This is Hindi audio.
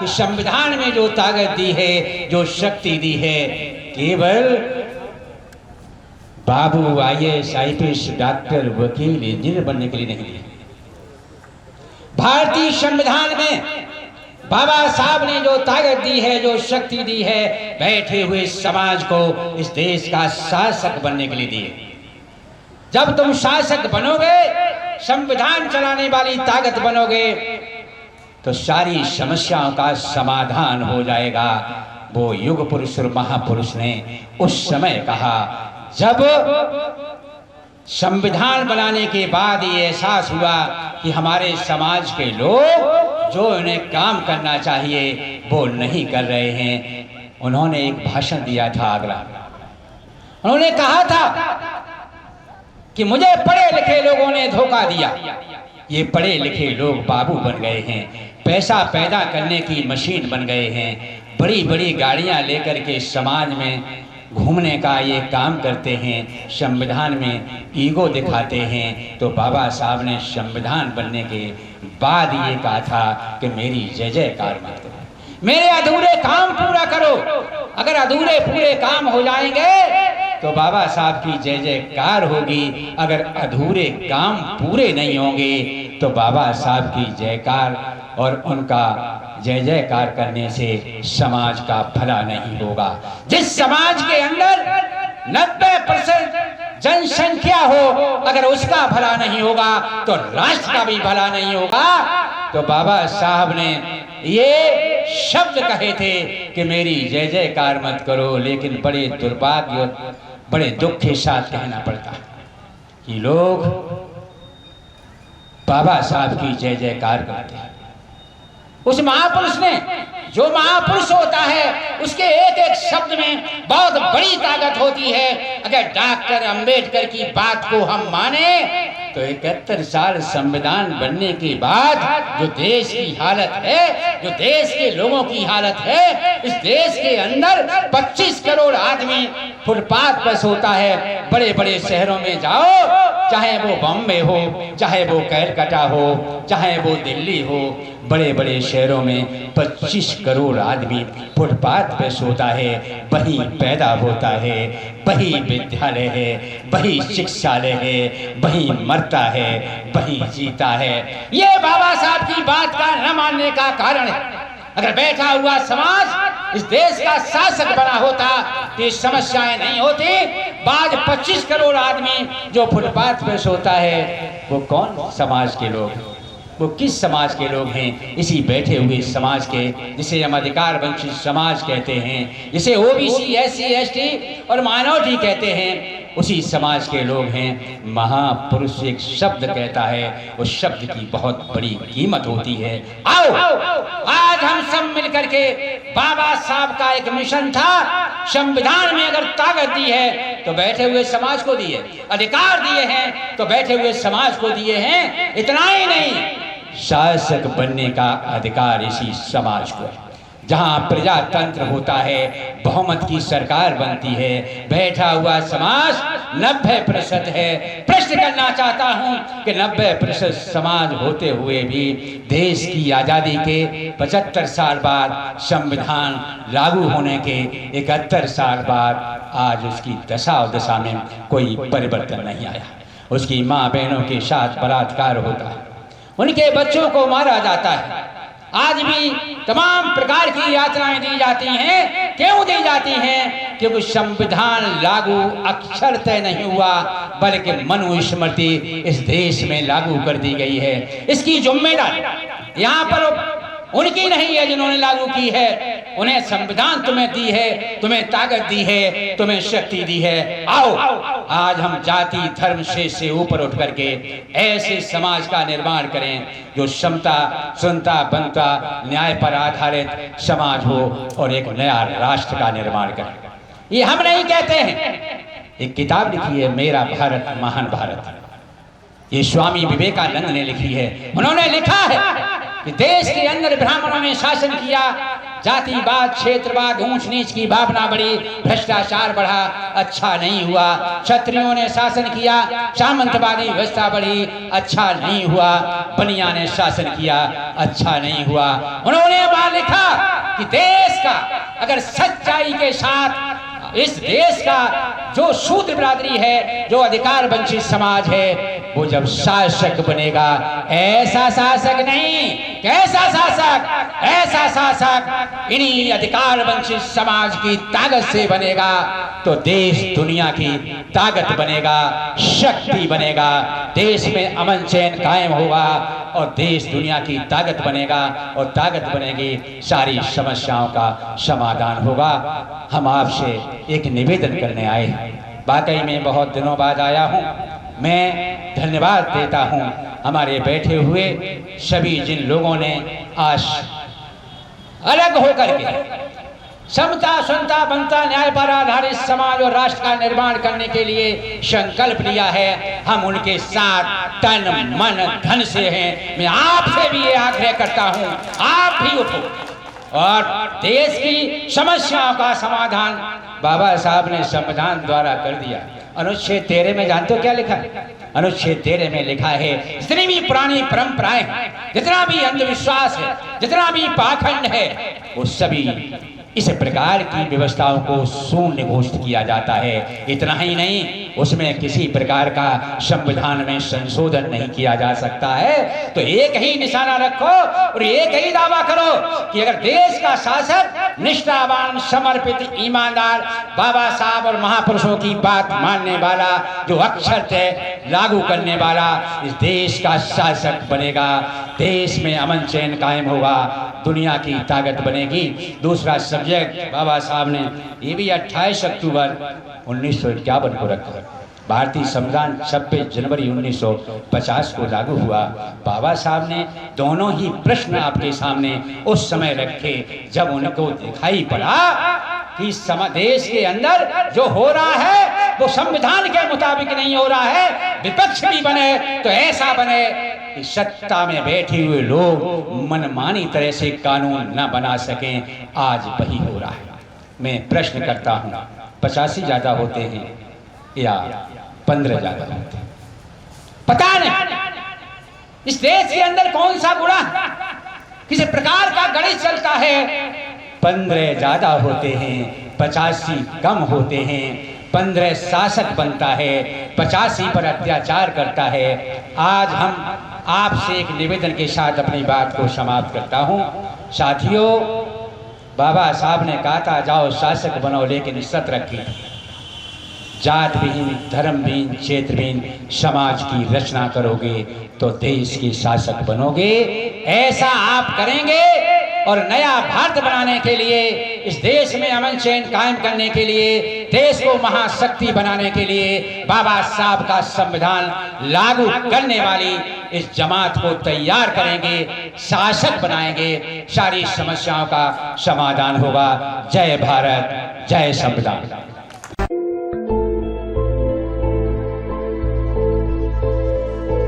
कि संविधान में जो ताकत दी है, जो शक्ति दी है, केवल बाबू आईएएस आईपीएस डॉक्टर वकील इंजीनियर बनने के लिए नहीं दी। भारतीय संविधान में बाबा साहब ने जो ताकत दी है, जो शक्ति दी है, बैठे हुए समाज को इस देश का शासक बनने के लिए दी है। जब तुम शासक बनोगे, संविधान चलाने वाली ताकत बनोगे, तो सारी समस्याओं का समाधान हो जाएगा। वो युग पुरुष और महापुरुष ने उस समय कहा, जब संविधान बनाने के बाद ये एहसास हुआ कि हमारे समाज के लोग जो उन्हें काम करना चाहिए वो नहीं कर रहे हैं। उन्होंने एक भाषण दिया था आगरा। उन्होंने कहा था कि मुझे पढ़े लिखे लोगों ने धोखा दिया। ये पढ़े लिखे लोग बाबू बन गए हैं, पैसा पैदा करने की मशीन बन गए हैं, बड़ी बड़ी गाड़ियां लेकर के समाज में घूमने का ये काम करते हैं, संविधान में ईगो दिखाते हैं। तो बाबा साहब ने संविधान बनने के बाद ये कहा था कि मेरी जय जयकार मत करो, मेरे अधूरे काम पूरा करो। अगर अधूरे पूरे काम हो जाएंगे तो बाबा साहब की जय जयकार होगी। अगर अधूरे काम पूरे नहीं होंगे तो बाबा साहब की जयकार और उनका जय जयकार करने से समाज का भला नहीं होगा। जिस समाज के अंदर 90% जनसंख्या हो, अगर उसका भला नहीं होगा तो राष्ट्र का भी भला नहीं होगा। तो बाबा साहब ने ये शब्द कहे थे कि मेरी जय जयकार मत करो, लेकिन बड़े दुर्भाग्य, बड़े दुख के साथ कहना पड़ता कि लोग बाबा साहब की जय जयकार करते हैं। उस महापुरुष ने, जो महापुरुष होता है उसके एक एक शब्द में बहुत बड़ी ताकत होती है। अगर डॉक्टर अंबेडकर की बात को हम माने तो 71 साल संविधान बनने के बाद जो देश की हालत है, जो देश के लोगों की हालत है, इस देश के अंदर 25 करोड़ आदमी फुटपाथ पर सोता है। बड़े बड़े शहरों में जाओ, चाहे वो बॉम्बे हो, चाहे वो कलकत्ता हो, चाहे वो दिल्ली हो, बड़े बड़े शहरों में 25 करोड़ आदमी फुटपाथ पे सोता है। वही पैदा होता है, वही विद्यालय है, वही शिक्षालय है, वही मरता है, वही जीता है। ये बाबा साहब की बात का न मानने का कारण है। अगर बैठा हुआ समाज इस देश का शासक बना होता तो ये समस्याएं नहीं होती। बाद 25 करोड़ आदमी जो फुटपाथ पे सोता है, वो कौन समाज के लोग हैं? वो किस समाज के लोग हैं? इसी बैठे हुए समाज के, जिसे हम अधिकार वंचित समाज कहते हैं, जिसे ओबीसी, एससी, एसटी और माइनॉरिटी कहते हैं, उसी समाज के लोग हैं। महापुरुष एक शब्द कहता है, उस शब्द की बहुत बड़ी कीमत होती है। आओ आज हम सब मिलकर के, बाबा साहब का एक मिशन था, संविधान में अगर ताकत दी है तो बैठे हुए समाज को दी है, अधिकार दिए हैं तो बैठे हुए समाज को दिए हैं। इतना ही नहीं, शासक बनने का अधिकार इसी समाज को है। जहां प्रजातंत्र होता है, बहुमत की सरकार बनती है, बैठा हुआ समाज 90% है। प्रश्न करना चाहता हूं कि 90% समाज होते हुए भी देश की आज़ादी के 75 साल बाद, संविधान लागू होने के 71 साल बाद आज उसकी दशा और दशा में कोई परिवर्तन नहीं आया। उसकी माँ बहनों के साथ बलात्कार होता है, उनके बच्चों को मारा जाता है। आज भी तमाम प्रकार की यातनाएं दी जाती हैं। क्यों दी जाती हैं? क्योंकि संविधान लागू अक्षरतः नहीं हुआ, बल्कि मनुस्मृति इस देश में लागू कर दी गई है। इसकी जिम्मेदारी यहाँ पर उनकी नहीं है जिन्होंने लागू की है। उन्हें संविधान तुम्हें दी है, तुम्हें ताकत दी है, तुम्हें शक्ति दी है। आओ आज हम जाति धर्म से ऊपर उठ करके ऐसे समाज का निर्माण करें जो समता, सुनता, बनता, न्याय पर आधारित समाज हो और एक नया राष्ट्र का निर्माण करें। ये हम नहीं कहते हैं। एक किताब लिखी है, मेरा भारत महान भारत, ये स्वामी विवेकानंद ने लिखी है। उन्होंने लिखा है कि देश के अंदर ब्राह्मणों ने शासन किया, जातिवाद, क्षेत्रवाद, ऊंच नीच की भावना बढ़ी, भ्रष्टाचार बढ़ा, अच्छा नहीं हुआ। क्षत्रियों ने शासन किया, सामंतवादी व्यवस्था बढ़ी, अच्छा नहीं हुआ। बनिया ने शासन किया, अच्छा नहीं हुआ। उन्होंने वहां लिखा कि देश का अगर सच्चाई के साथ इस देश का जो शूद्र बिरादरी है, जो अधिकार वंचित समाज है, वो जब शासक बनेगा, ऐसा शासक नहीं, कैसा शासक, ऐसा शासक इन्हीं अधिकार वंचित समाज की ताकत से बनेगा, तो देश दुनिया की ताकत बनेगा, शक्ति बनेगा, देश में अमन चैन कायम होगा और देश दुनिया की ताकत बनेगा और ताकत बनेगी, सारी समस्याओं का समाधान होगा। हम आपसे एक निवेदन करने आए हैं, वाकई में बहुत दिनों बाद आया हूँ। मैं धन्यवाद देता हूँ हमारे बैठे हुए सभी जिन लोगों ने आज अलग होकर के समता, सुनता, बनता, न्याय पर आधारित समाज और राष्ट्र का निर्माण करने के लिए संकल्प लिया है। हम उनके साथ तन मन धन से हैं। मैं आपसे भी ये आग्रह करता हूँ, आप भी उठो और देश की समस्याओं का समाधान बाबा साहब ने संविधान द्वारा कर दिया। अनुच्छेद 13 में जानते हो क्या लिखा है? अनुच्छेद 13 में लिखा है, जितनी भी पुरानी परंपराएं हैं, जितना भी अंधविश्वास है, जितना भी पाखंड है, वो सभी इस प्रकार की व्यवस्थाओं को शून्य घोषित किया जाता है। इतना ही नहीं, उसमें किसी प्रकार का संविधान में संशोधन नहीं किया जा सकता है। तो एक ही निशाना रखो और एक ही दावा करो कि अगर देश का शासक निष्ठावान, समर्पित, ईमानदार, बाबा साहब और महापुरुषों की बात मानने वाला, जो अक्षर है लागू करने वाला इस देश का शासक बनेगा, देश में अमन चैन कायम होगा, दुनिया की ताकत बनेगी। दूसरा सब्जेक्ट बाबा साहब ने ये भी 28 अक्टूबर 1951 को रखा। भारतीय संविधान 26 जनवरी 1950 को लागू हुआ। बाबा साहब ने दोनों ही प्रश्न आपके सामने उस समय रखे जब उनको दिखाई पड़ा कि देश के अंदर जो हो रहा है वो संविधान के मुताबिक नहीं हो रहा है। विपक्ष भी बने तो ऐसा बने कि सत्ता में बैठे हुए लोग मनमानी तरह से कानून न बना सकें। आज वही हो रहा है। मैं प्रश्न करता हूँ, 85 ज्यादा होते हैं या 15 ज्यादा होते हैं? पता नहीं इस देश के अंदर कौन सा गुणा, किसी प्रकार का गणित चलता है। 15 ज्यादा होते हैं, 85 कम होते हैं। 15 शासक बनता है, 85 पर अत्याचार करता है। आज हम आपसे एक निवेदन के साथ अपनी बात को समाप्त करता हूं। साथियों, बाबा साहब ने कहा था जाओ शासक बनो, लेकिन सत रखिए, जात विहीन, धर्म विहीन, क्षेत्र विहीन समाज की रचना करोगे तो देश के शासक बनोगे। ऐसा आप करेंगे और नया भारत बनाने के लिए, इस देश में अमन चैन कायम करने के लिए, देश को महाशक्ति बनाने के लिए बाबा साहब का संविधान लागू करने वाली इस जमात को तैयार करेंगे, शासक बनाएंगे, सारी समस्याओं का समाधान होगा। जय भारत, जय संविधान।